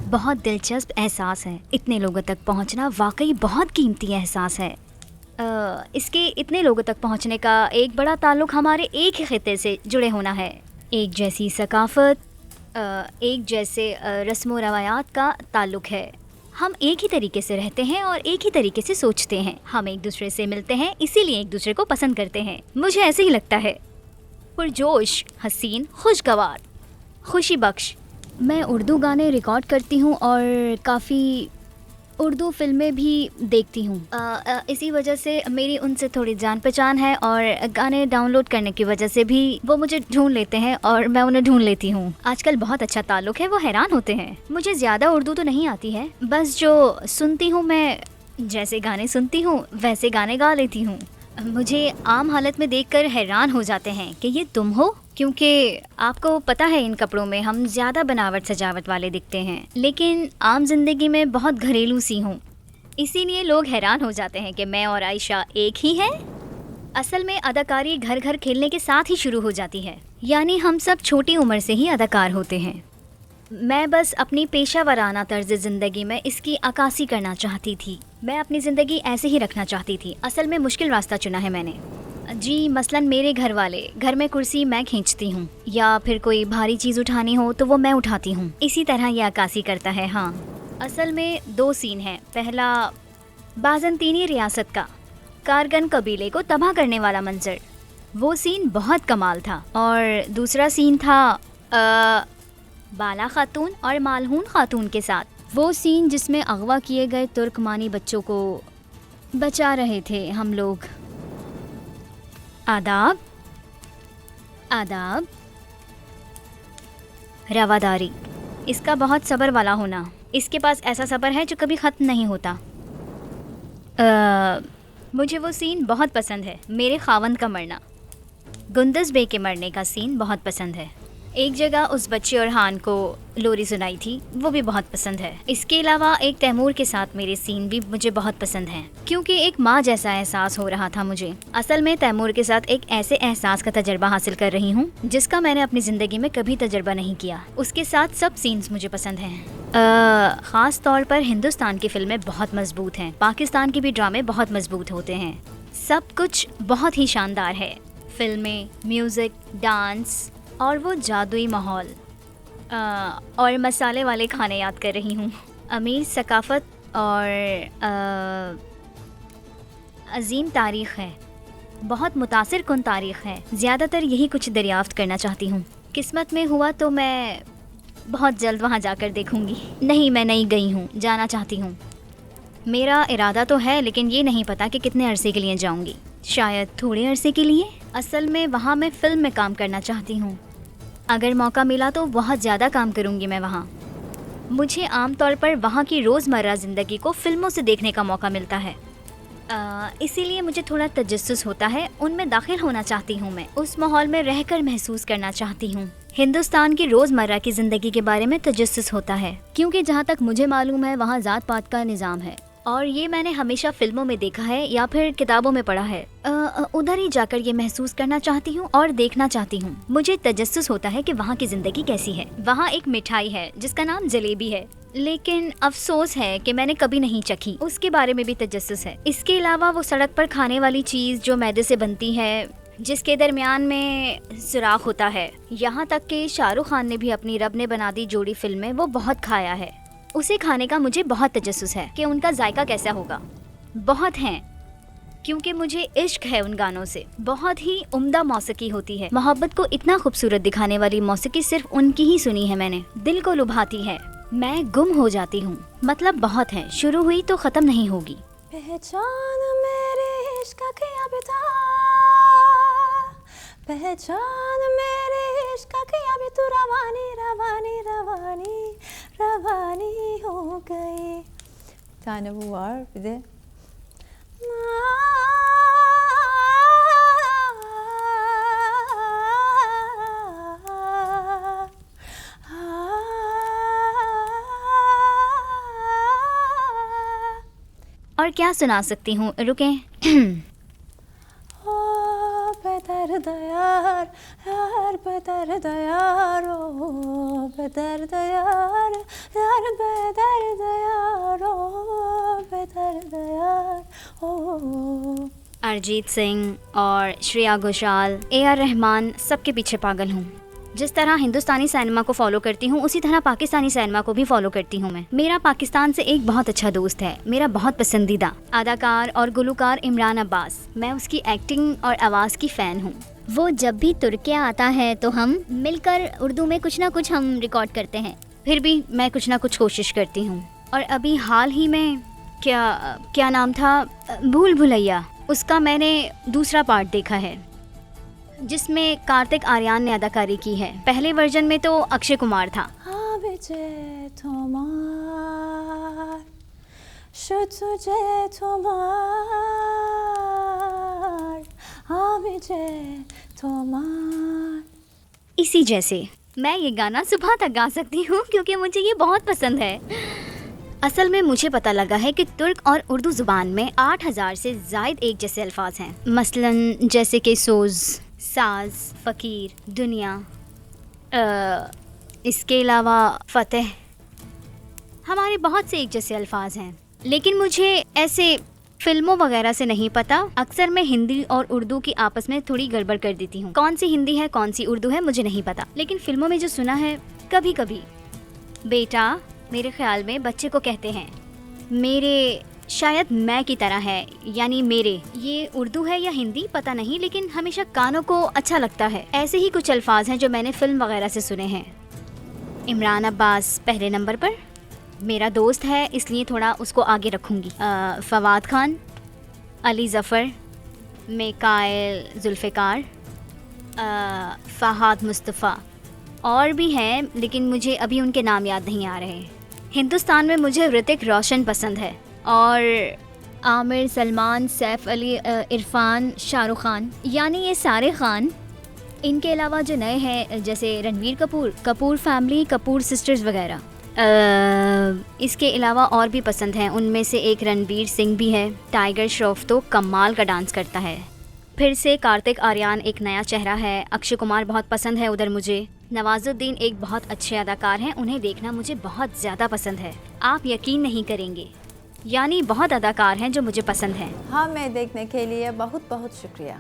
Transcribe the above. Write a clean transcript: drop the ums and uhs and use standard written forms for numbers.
बहुत दिलचस्प एहसास है। इतने लोगों तक पहुंचना वाकई बहुत कीमती एहसास है। इसके इतने लोगों तक पहुंचने का एक बड़ा ताल्लुक हमारे एक ही खिते से जुड़े होना है। एक जैसी सकाफ़त, एक जैसे रस्म व रवायात का ताल्लुक है। हम एक ही तरीके से रहते हैं और एक ही तरीके से सोचते हैं। हम एक दूसरे से मिलते हैं, इसीलिए एक दूसरे को पसंद करते हैं। मुझे ऐसे ही लगता है। पुरजोश, हसीन, खुशगवार, खुशी बख्श। मैं उर्दू गाने रिकॉर्ड करती हूँ और काफ़ी उर्दू फिल्में भी देखती हूँ। इसी वजह से मेरी उनसे थोड़ी जान पहचान है और गाने डाउनलोड करने की वजह से भी वो मुझे ढूंढ लेते हैं और मैं उन्हें ढूंढ लेती हूँ। आजकल बहुत अच्छा ताल्लुक है, वो हैरान होते हैं। मुझे ज़्यादा उर्दू तो नहीं आती है, बस जो सुनती हूँ मैं, जैसे गाने सुनती हूँ वैसे गाने गा लेती हूँ। मुझे आम हालत में देखकर हैरान हो जाते हैं कि ये तुम हो, क्योंकि आपको पता है इन कपड़ों में हम ज़्यादा बनावट सजावट वाले दिखते हैं, लेकिन आम जिंदगी में बहुत घरेलू सी हूँ। इसीलिए लोग हैरान हो जाते हैं कि मैं और आयशा एक ही हैं। असल में अदाकारी घर घर खेलने के साथ ही शुरू हो जाती है, यानी हम सब छोटी उम्र से ही अदाकार होते हैं। मैं बस अपनी पेशा वराना तर्ज ज़िंदगी में इसकी अक्कासी करना चाहती थी। मैं अपनी ज़िंदगी ऐसे ही रखना चाहती थी। असल में मुश्किल रास्ता चुना है मैंने जी। मसलन मेरे घर वाले, घर में कुर्सी मैं खींचती हूँ या फिर कोई भारी चीज़ उठानी हो तो वो मैं उठाती हूँ। इसी तरह यह अक्कासी करता है। हाँ, असल में 2 सीन हैं। पहला बाज़ंतीनी रियासत का कारगन कबीले को तबाह करने वाला मंजर, वो सीन बहुत कमाल था। और दूसरा सीन था बाला खातून और मालहून खातून के साथ, वो सीन जिसमें अगवा किए गए तुर्कमानी बच्चों को बचा रहे थे हम लोग। आदाब, आदाब, रवादारी, इसका बहुत सब्र वाला होना। इसके पास ऐसा सब्र है जो कभी ख़त्म नहीं होता। मुझे वो सीन बहुत पसंद है। मेरे खावंद का मरना, गुंदस बे के मरने का सीन बहुत पसंद है। एक जगह उस बच्चे और हान को लोरी सुनाई थी, वो भी बहुत पसंद है। इसके अलावा एक तैमूर के साथ मेरे सीन भी मुझे बहुत पसंद हैं, क्योंकि एक माँ जैसा एहसास हो रहा था मुझे। असल में तैमूर के साथ एक ऐसे एहसास का तजर्बा हासिल कर रही हूँ जिसका मैंने अपनी ज़िंदगी में कभी तजर्बा नहीं किया। उसके साथ सब सीन्स मुझे पसंद हैं। ख़ास तौर पर हिंदुस्तान की फिल्में बहुत मजबूत हैं, पाकिस्तान के भी ड्रामे बहुत मजबूत होते हैं। सब कुछ बहुत ही शानदार है। फिल्में, म्यूज़िक, डांस और वो जादुई माहौल। और मसाले वाले खाने याद कर रही हूँ। अमीर सकाफ़त और अजीम तारीख़ है, बहुत मुतासिर कुन तारीख़ है। ज़्यादातर यही कुछ दरियाफ्त करना चाहती हूँ। किस्मत में हुआ तो मैं बहुत जल्द वहाँ जाकर देखूँगी। नहीं, मैं नहीं गई हूँ, जाना चाहती हूँ। मेरा इरादा तो है, लेकिन ये नहीं पता कि कितने अरसे के लिए जाऊँगी। शायद थोड़े अरसे के लिए। असल में वहाँ मैं फ़िल्म में काम करना चाहती हूँ। अगर मौका मिला तो बहुत ज़्यादा काम करूँगी मैं वहाँ। मुझे आमतौर पर वहाँ की रोज़मर्रा ज़िंदगी को फ़िल्मों से देखने का मौका मिलता है, इसीलिए मुझे थोड़ा तजस्सुस होता है। उनमें दाखिल होना चाहती हूँ मैं, उस माहौल में रहकर महसूस करना चाहती हूँ। हिंदुस्तान की रोज़मर्रा की ज़िंदगी के बारे में तजस्सुस होता है, क्योंकि जहाँ तक मुझे मालूम है वहाँ ज़ात पात का निज़ाम है, और ये मैंने हमेशा फिल्मों में देखा है या फिर किताबों में पढ़ा है। उधर ही जाकर ये महसूस करना चाहती हूँ और देखना चाहती हूँ। मुझे तजस्सुस होता है कि वहाँ की जिंदगी कैसी है। वहाँ एक मिठाई है जिसका नाम जलेबी है, लेकिन अफसोस है कि मैंने कभी नहीं चखी। उसके बारे में भी तजस्सुस है। इसके अलावा वो सड़क पर खाने वाली चीज़ जो मैदे से बनती है, जिसके दरमियान में सुराख होता है। यहाँ तक कि शाहरुख खान ने भी अपनी रब ने बना दी जोड़ी फिल्म में वो बहुत खाया है। उसे खाने का मुझे बहुत तजस्सुस है कि उनका जायका कैसा होगा। बहुत हैं, क्योंकि मुझे इश्क है उन गानों से। बहुत ही उम्दा मौसीकी होती है। मोहब्बत को इतना खूबसूरत दिखाने वाली मौसीकी सिर्फ उनकी ही सुनी है मैंने। दिल को लुभाती है, मैं गुम हो जाती हूँ। मतलब बहुत है, शुरू हुई तो खत्म नहीं होगी। पहचान मेरे इश्क की अब तो, पहचान मेरे इश्क की अब तू रवानी रवानी रवानी रवानी हो गई. Bir tane bu var, bir de और क्या सुना सकती हूँ, रुकें। ओ बेदर्द यार यार बेदर्द यार ओ बेदर्द यार यार बेदर्द यार ओ बेदर्द यार ओ। अरिजीत सिंह और श्रेया घोषाल, AR रहमान, सबके पीछे पागल हूँ। जिस तरह हिंदुस्तानी सिनेमा को फॉलो करती हूँ उसी तरह पाकिस्तानी सिनेमा को भी फॉलो करती हूँ मैं। मेरा पाकिस्तान से एक बहुत अच्छा दोस्त है, मेरा बहुत पसंदीदा अदाकार और गुलकार इमरान अब्बास। मैं उसकी एक्टिंग और आवाज़ की फ़ैन हूँ। वो जब भी तुर्किया आता है तो हम मिलकर उर्दू में कुछ ना कुछ हम रिकॉर्ड करते हैं। फिर भी मैं कुछ ना कुछ कोशिश करती हूँ। और अभी हाल ही में क्या नाम था, भूल भुलैया, उसका मैंने दूसरा पार्ट देखा है जिसमें कार्तिक आर्यन ने अदाकारी की है। पहले वर्जन में तो अक्षय कुमार था। आबिजे तुम्हार शुतुजे तुम्हार आबिजे तुम्हार। इसी जैसे मैं ये गाना सुबह तक गा सकती हूँ क्योंकि मुझे ये बहुत पसंद है। असल में मुझे पता लगा है कि तुर्क और उर्दू ज़ुबान में 8000 से ज़ायद एक जैसे अल्फाज हैं। मसलन जैसे कि सोज़, साज, फ़कीर, दुनिया, इसके अलावा फ़तेह। हमारे बहुत से एक जैसे अल्फाज हैं, लेकिन मुझे ऐसे फिल्मों वगैरह से नहीं पता। अक्सर मैं हिंदी और उर्दू की आपस में थोड़ी गड़बड़ कर देती हूँ। कौन सी हिंदी है कौन सी उर्दू है मुझे नहीं पता, लेकिन फिल्मों में जो सुना है कभी कभी बेटा, मेरे ख्याल में बच्चे को कहते हैं मेरे, शायद मैं की तरह है, यानी मेरे। ये उर्दू है या हिंदी पता नहीं, लेकिन हमेशा कानों को अच्छा लगता है। ऐसे ही कुछ अल्फाज हैं जो मैंने फिल्म वगैरह से सुने हैं। इमरान अब्बास पहले नंबर पर, मेरा दोस्त है इसलिए थोड़ा उसको आगे रखूँगी। फवाद खान, अली ज़फ़र, मिकाइल जुल्फ़िकार, फ़हाद मुस्तफ़ा, और भी हैं लेकिन मुझे अभी उनके नाम याद नहीं आ रहे। हिंदुस्तान में मुझे ऋतिक रोशन पसंद है और आमिर, सलमान, सैफ अली, इरफान, शाहरुख खान, यानी ये सारे खान। इनके अलावा जो नए हैं जैसे रणबीर कपूर, कपूर फैमिली, कपूर सिस्टर्स वगैरह। इसके अलावा और भी पसंद हैं, उनमें से एक रणबीर सिंह भी है। टाइगर श्रॉफ तो कमाल का डांस करता है। फिर से कार्तिक आर्यन एक नया चेहरा है। अक्षय कुमार बहुत पसंद है उधर मुझे। नवाजुद्दीन एक बहुत अच्छे अदाकार हैं, उन्हें देखना मुझे बहुत ज़्यादा पसंद है। आप यकीन नहीं करेंगे, यानी बहुत अदाकार हैं जो मुझे पसंद हैं। हाँ, मैं देखने के लिए बहुत बहुत शुक्रिया।